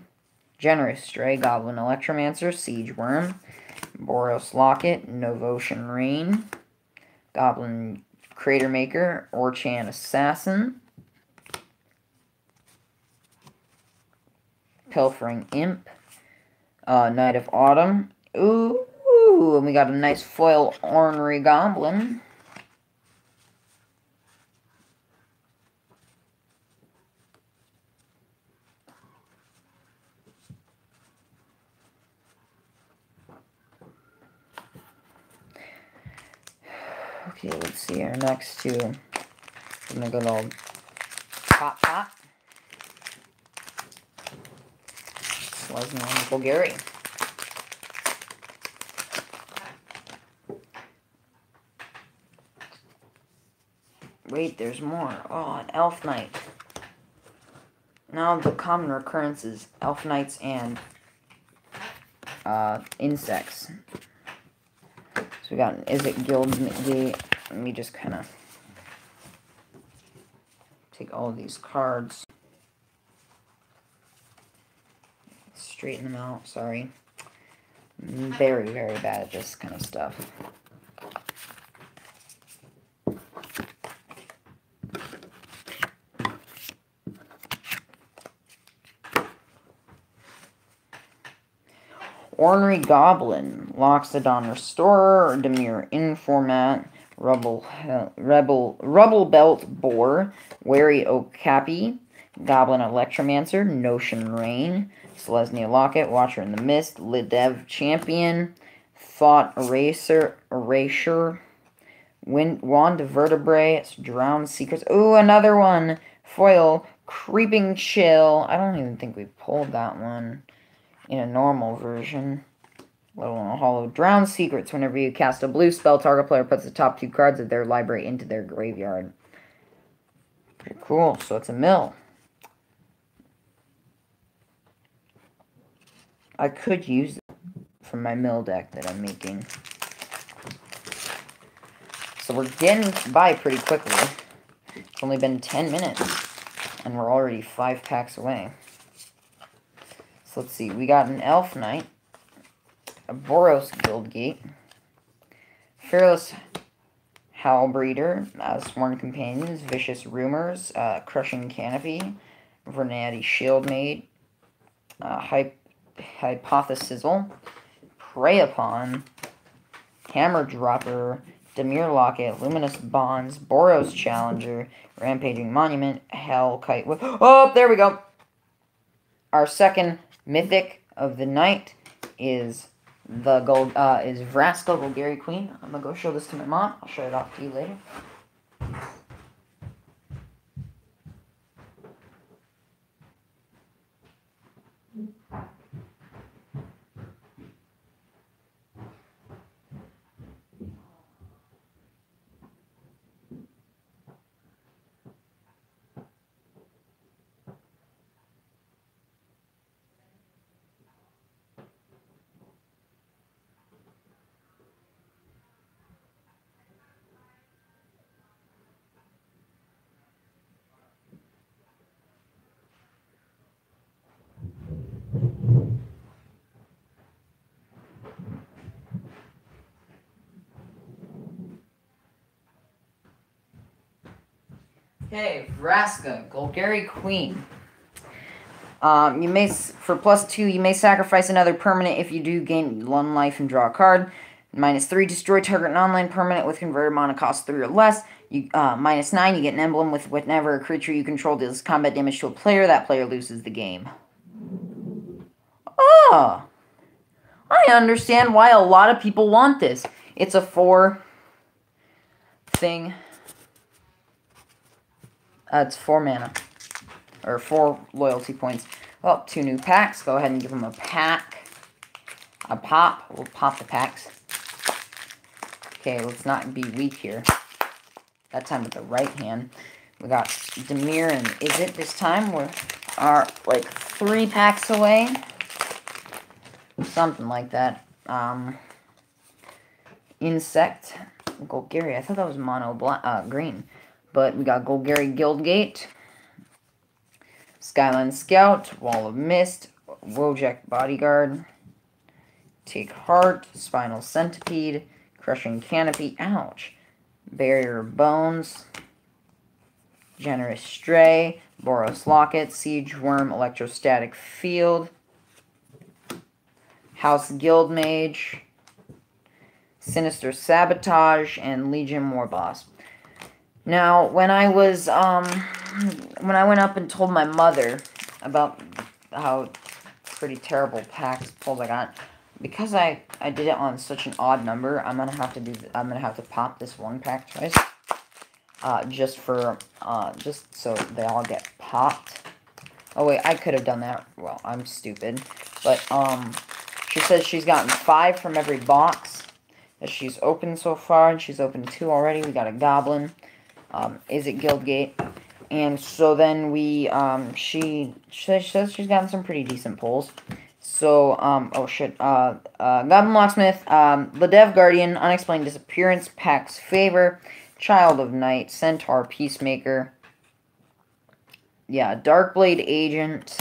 A: Goblin Electromancer, Siege Worm, Boros Locket, Novocean Rain, Goblin Crater Maker, Orchan Assassin, Pilfering Imp, Knight of Autumn. Ooh, and we got a nice foil Ornery Goblin. Okay, let's see our next two. I'm gonna go to Pop. Lesnar and Bulgari. Wait, there's more. Oh, an Elf Knight. Now the common recurrences, Elf Knights and insects. So we got an Izzet Guildgate. Let me just kind of take all of these cards, straighten them out. Sorry. I'm very, very bad at this kind of stuff. Ornery Goblin, Loxodon Restorer, Demure Informat, Rubble Belt Boar, Wary Okapi, Goblin Electromancer, Notion Rain, Selesnya Locket, Watcher in the Mist, Lidev Champion, Thought Erasure, Wand of Vertebrae, Drowned Secrets. Ooh, another one! Foil, Creeping Chill. I don't even think we pulled that one in a normal version. Let alone a hollow. Drowned Secrets. Whenever you cast a blue spell, target player puts the top 2 cards of their library into their graveyard. Pretty cool. So it's a mill. I could use it for my mill deck that I'm making. So we're getting by pretty quickly. It's only been 10 minutes, and we're already 5 packs away. So let's see, we got an Elf Knight, a Boros Guildgate, Fearless Howlbreeder, Sworn Companions, Vicious Rumors, Crushing Canopy, Vernati Shieldmaid, Hypothesizzle, Prey Upon, Hammer Dropper, Demure Locket, Luminous Bonds, Boros Challenger, Rampaging Monument, Hellkite. Oh, there we go. Our second mythic of the night is Vraska Bulgari Queen. I'm gonna go show this to my mom. I'll show it off to you later. Okay, Vraska, Golgari Queen. For +2, you may sacrifice another permanent. If you do, gain 1 life and draw a card. -3, destroy target non-land permanent with converted mana cost 3 or less. -9, you get an emblem with whenever a creature you control deals combat damage to a player, that player loses the game. Oh! I understand why a lot of people want this. It's a 4 thing. It's 4 mana. Or 4 loyalty points. Well, 2 new packs. Go ahead and give them a pack. A pop. We'll pop the packs. Okay, let's not be weak here. That time with the right hand. We got Dimir and Izzet this time. We are like 3 packs away. Something like that. Insect. Golgari. I thought that was mono green. But we got Golgari Guildgate. Skyline Scout. Wall of Mist. Wojek Bodyguard. Take Heart. Spinal Centipede. Crushing Canopy. Ouch. Barrier of Bones. Generous Stray. Boros Locket. Siege Worm. Electrostatic Field. House Guildmage. Sinister Sabotage. And Legion Warboss. Now, when I was, when I went up and told my mother about how pretty terrible packs pulls I got, because I did it on such an odd number, I'm gonna have to pop this 1 pack twice, just so they all get popped. Oh wait, I could have done that. Well, I'm stupid, but she says she's gotten 5 from every box that she's opened so far, and she's opened 2 already. We got a Goblin. Izzet Guildgate, and so then she says she's gotten some pretty decent pulls. So, oh shit, Goblin Locksmith, Ladev Guardian, Unexplained Disappearance, Pax Favor, Child of Night, Centaur Peacemaker, yeah, Darkblade Agent,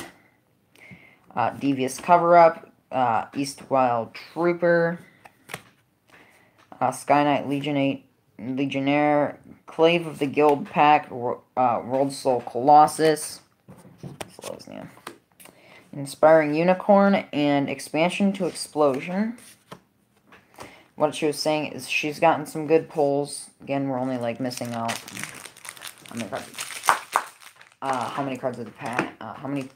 A: Devious Cover-Up, Eastwild Trooper, Sky Knight Legionnaire, Clave of the Guild Pack, World Soul Colossus, Inspiring Unicorn, and Expansion to Explosion. What she was saying is she's gotten some good pulls. Again, we're only like missing out. How many cards of the pack? How many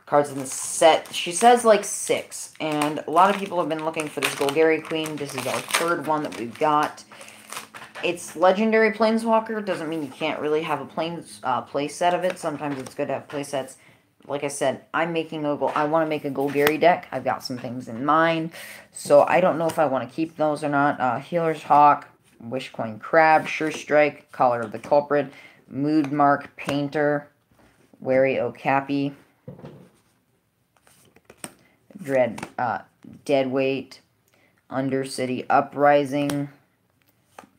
A: cards in the set? She says like 6, and a lot of people have been looking for this Golgari Queen. This is our 3rd one that we've got. It's legendary Planeswalker. Doesn't mean you can't really have a play set of it. Sometimes it's good to have play sets. Like I said, I want to make a Golgari deck. I've got some things in mind. So I don't know if I want to keep those or not. Healer's Hawk, Wishcoin Crab, Sure Strike, Collar of the Culprit, Mood Mark Painter, Wary Okapi, Deadweight, Undercity Uprising,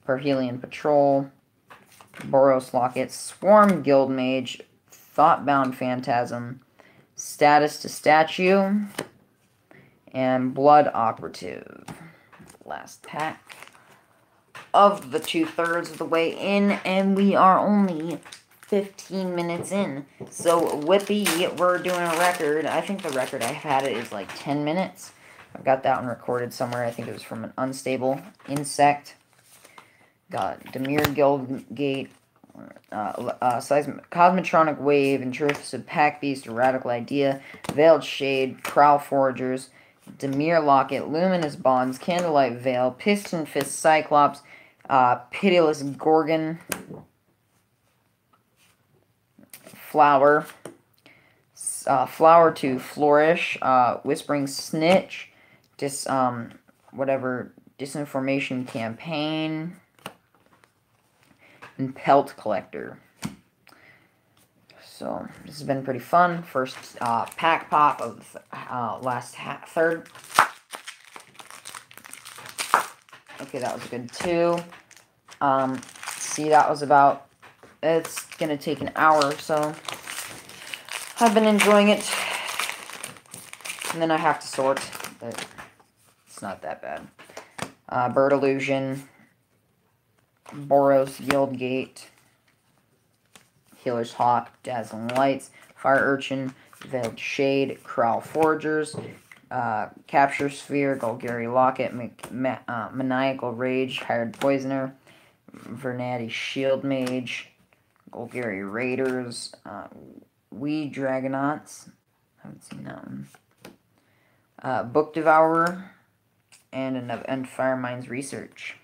A: Perhelion Patrol, Boros Locket, Swarm Guildmage, Thoughtbound Phantasm, Status to Statue, and Blood Operative. Last pack of the 2/3 of the way in, and we are only 15 minutes in. So, Whippy, we're doing a record. I think the record I had it is like 10 minutes. I've got that one recorded somewhere. I think it was from an Unstable Insect. Got Dimir Guildgate, Cosmotronic Wave, Intrusive Pack Beast, Radical Idea, Veiled Shade, Prowl Foragers, Dimir Locket, Luminous Bonds, Candlelight Veil, Piston Fist Cyclops, Pitiless Gorgon, Flower, Flower to Flourish, Whispering Snitch, Disinformation Campaign, and Pelt Collector. So, this has been pretty fun. First pack pop of last third. Okay, that was good too. See, that was about, it's going to take an hour or so. I've been enjoying it. And then I have to sort, but it's not that bad. Bird Illusion, Boros Guildgate, Healer's Hawk, Dazzling Lights, Fire Urchin, Veiled Shade, Crowl Forgers, Capture Sphere, Golgari Locket, Maniacal Rage, Hired Poisoner, Vernati Shield Mage, Golgari Raiders, Wee Dragonauts, haven't seen that one, Book Devourer, and Fire Mines Research.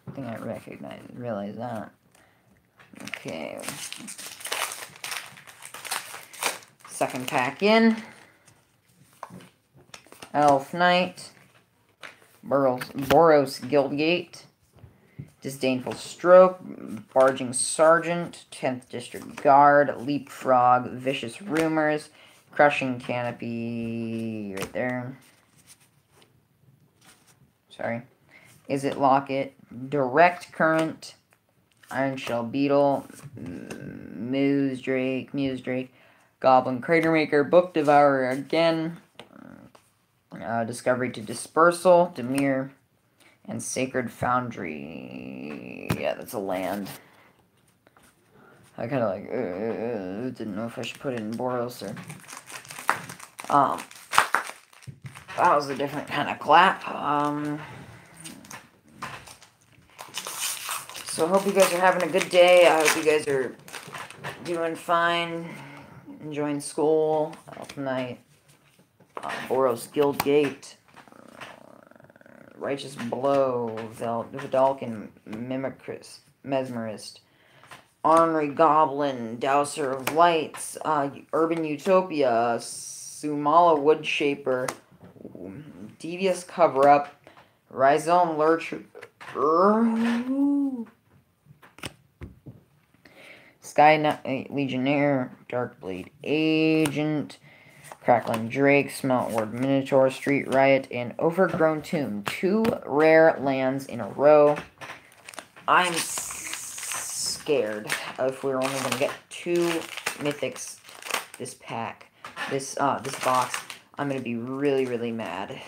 A: I think I realize that. Okay. Second pack in. Elf Knight. Boros Guildgate. Disdainful Stroke. Barging Sergeant. 10th District Guard. Leapfrog. Vicious Rumors. Crushing Canopy. Right there. Sorry. Is It Locket? Direct Current. Iron Shell Beetle. Muse Drake. Goblin Cratermaker. Book Devourer again. Discovery to Dispersal. Dimir. And Sacred Foundry. Yeah, that's a land. I kind of like, didn't know if I should put it in Boros or... that was a different kind of clap. So I hope you guys are having a good day. I hope you guys are doing fine. Enjoying school. Elf Knight. Boros Guildgate. Righteous Blow. Vidalcan Mesmerist. Ornery Goblin. Dowser of Lights. Urban Utopia. Sumala Woodshaper. Devious Cover-Up. Rhizome Lurch. Sky Knight Legionnaire. Darkblade Agent. Crackling Drake. Smelt Ward Minotaur. Street Riot. And Overgrown Tomb. 2 rare lands in a row. I'm scared if we're only going to get 2 mythics this pack. This box. I'm going to be really, really mad.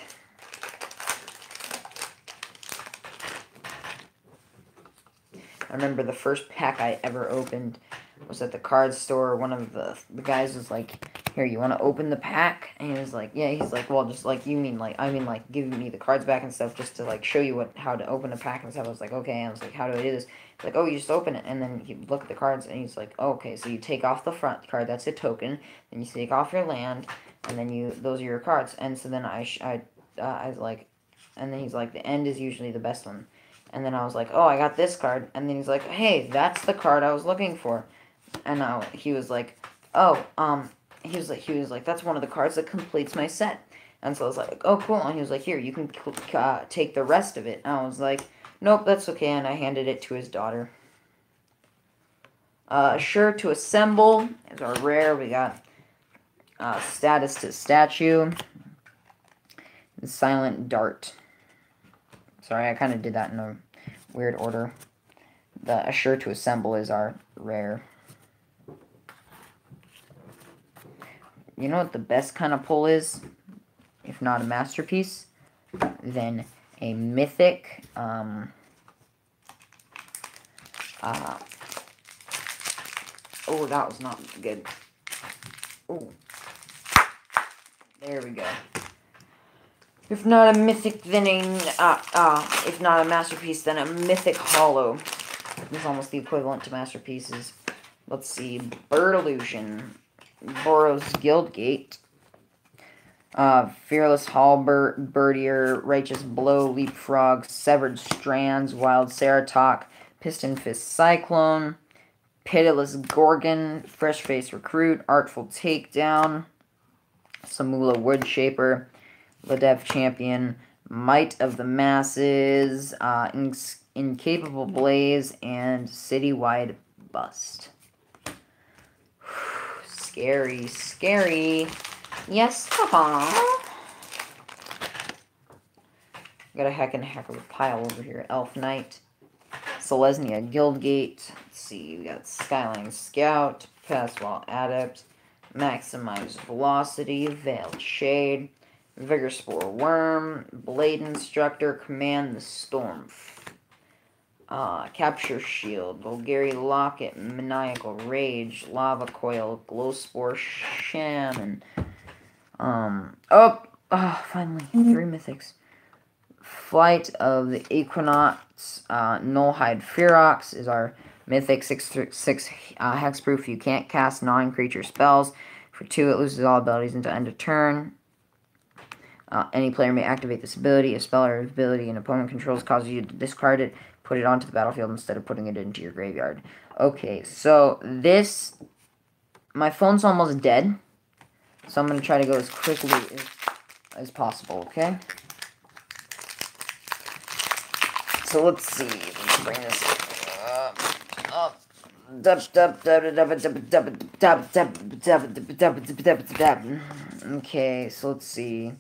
A: I remember the first pack I ever opened was at the card store. One of the guys was like, here, you want to open the pack? And he was like, yeah. He's like, well, just like, you mean like, I mean like giving me the cards back and stuff just to like show you how to open a pack and stuff. I was like, okay. I was like, how do I do this? He's like, oh, you just open it. And then he look at the cards and he's like, oh, okay. So you take off the front card. That's a token. Then you take off your land. And then those are your cards. And so then I was like, and then he's like, the end is usually the best one. And then I was like, oh, I got this card. And then he's like, hey, that's the card I was looking for. And he was like, oh, he was like, that's one of the cards that completes my set. And so I was like, oh, cool. And he was like, here, you can take the rest of it. And I was like, nope, that's okay. And I handed it to his daughter. Sure to Assemble is our rare. We got Status to Statue. And Silent Dart. Sorry, I kind of did that in a weird order. The Assure to Assemble is our rare. You know what the best kind of pull is? If not a masterpiece, then a mythic. Oh, that was not good. Oh, there we go. If not a mythic, then if not a masterpiece, then a mythic hollow. It's almost the equivalent to masterpieces. Let's see. Bird Illusion. Boros Guildgate. Fearless Halberdier. Righteous Blow. Leapfrog. Severed Strands. Wild Ceratok. Piston Fist Cyclone. Pitiless Gorgon. Fresh Face Recruit. Artful Takedown. Samula Woodshaper. Ladev Champion, Might of the Masses, Incapable Blaze, and Citywide Bust. Scary, scary. Yes, haha. Got a heck of a pile over here. Elf Knight, Selesnya Guildgate. Let's see, we got Skyline Scout, Passwall Adept, Maximize Velocity, Veiled Shade, Vigorspore Worm, Blade Instructor, Command the Storm. Capture Shield, Golgari Locket, Maniacal Rage, Lava Coil, Glowspore Shaman. Finally, 3 mythics. Flight of the Equinox, Nullhide Ferox is our mythic 6/6 hexproof. You can't cast non-creature spells. For 2, it loses all abilities until end of turn. Any player may activate this ability. A spell or ability an opponent controls causes you to discard it, put it onto the battlefield instead of putting it into your graveyard. Okay, so this... My phone's almost dead, so I'm going to try to go as quickly as possible, okay? So let's see. Let's bring this up. Okay, so let's see.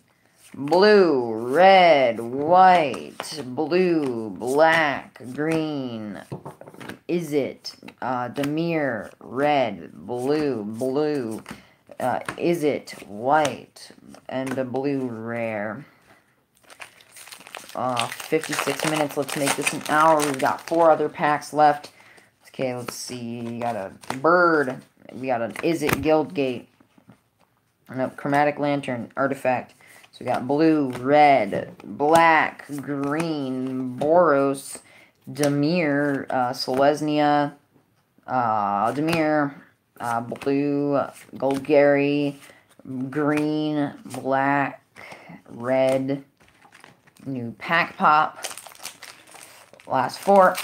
A: Blue, red, white, blue, black, green. Is it? Demir, red, blue, blue. Is it? White, and a blue rare. 56 minutes. Let's make this an hour. We've got 4 other packs left. Okay, let's see. We got a bird. We got an Is It Guildgate. Nope, Chromatic Lantern Artifact. So we got blue, red, black, green, Boros, Demir, Selesnya, Demir, blue, Golgari, green, black, red, new pack pop, last 4.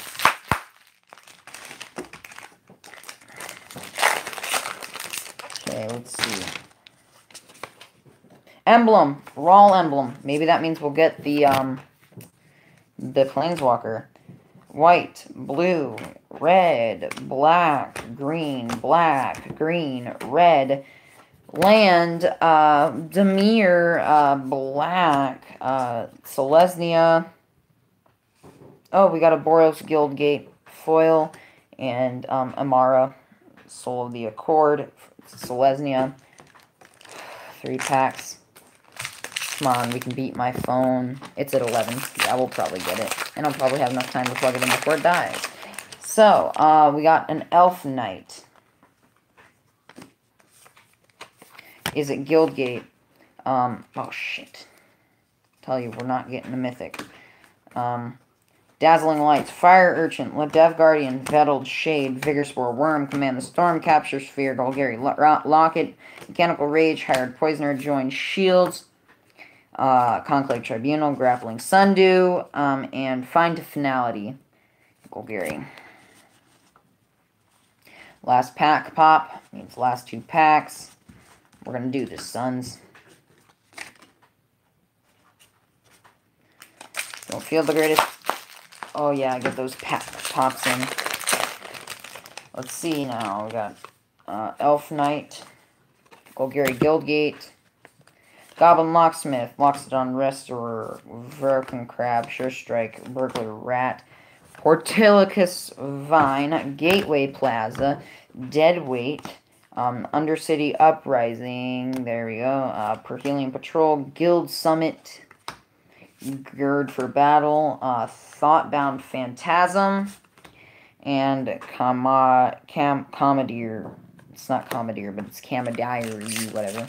A: Okay, let's see. Emblem, Raw Emblem. Maybe that means we'll get the Planeswalker. White, blue, red, black, green, red. Land, Demir, black, Selesnya. Oh, we got a Boros Guildgate foil and Amara, Soul of the Accord, Selesnya. 3 packs. Come on, we can beat my phone. It's at 11. Yeah, we'll probably get it. And I'll probably have enough time to plug it in before it dies. So, we got an Elf Knight. Is it Guildgate? Oh, shit. Tell you, we're not getting the mythic. Dazzling Lights, Fire Urchin, Ledev Guardian, Vettled Shade, Vigor Spore, Worm, Command the Storm, Capture Sphere, Golgari Locket, Mechanical Rage, Hired Poisoner, Join Shields, Conclave Tribunal, Grappling Sundew, and Find to Finality, Golgari. Last pack pop, means last 2 packs. We're going to do this, sons. Don't feel the greatest. Oh, yeah, I get those pops in. Let's see now. We got Elf Knight, Golgari Guildgate, Goblin Locksmith, Loxodon Restorer, Vertican Crab, Sure Strike, Burglar Rat, Portilicus Vine, Gateway Plaza, Deadweight, Undercity Uprising, there we go, Perhelion Patrol, Guild Summit, Gird for Battle, Thoughtbound Phantasm, and Commandeer. It's not Commandeer, but it's Commandeer, whatever.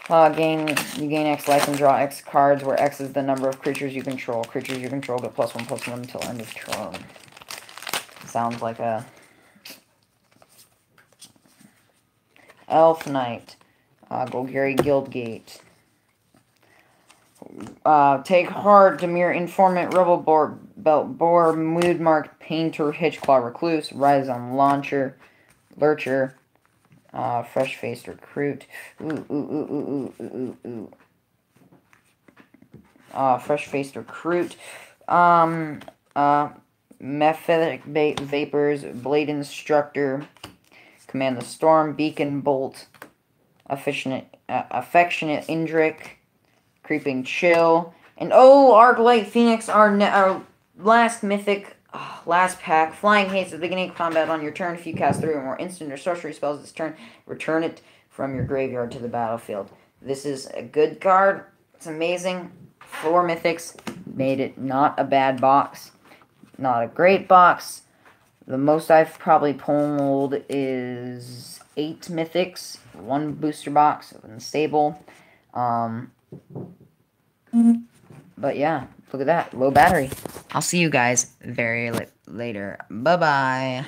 A: You gain X life and draw X cards, where X is the number of creatures you control. Creatures you control get +1/+1 until end of turn. Sounds like a Elf Knight, Golgari Guildgate. Take Heart, Demir Informant, Rebel Belt Boar, Moodmark, Painter, Hitchclaw Recluse, Rise on Launcher, Lurcher, Fresh-Faced Recruit. Fresh-Faced Recruit. Mephitic Vapors, Blade Instructor, Command the Storm, Beacon Bolt, Affectionate Indrik, Creeping Chill, and Arclight Phoenix, our last mythic, last pack. Flying Haste at the beginning of combat on your turn. If you cast 3 or more instant or sorcery spells this turn, return it from your graveyard to the battlefield. This is a good card. It's amazing. 4 mythics made it not a bad box. not a great box. The most I've probably pulled is 8 mythics, 1 booster box in the stable. But yeah, look at that. Low battery. I'll see you guys very later. Bye-bye.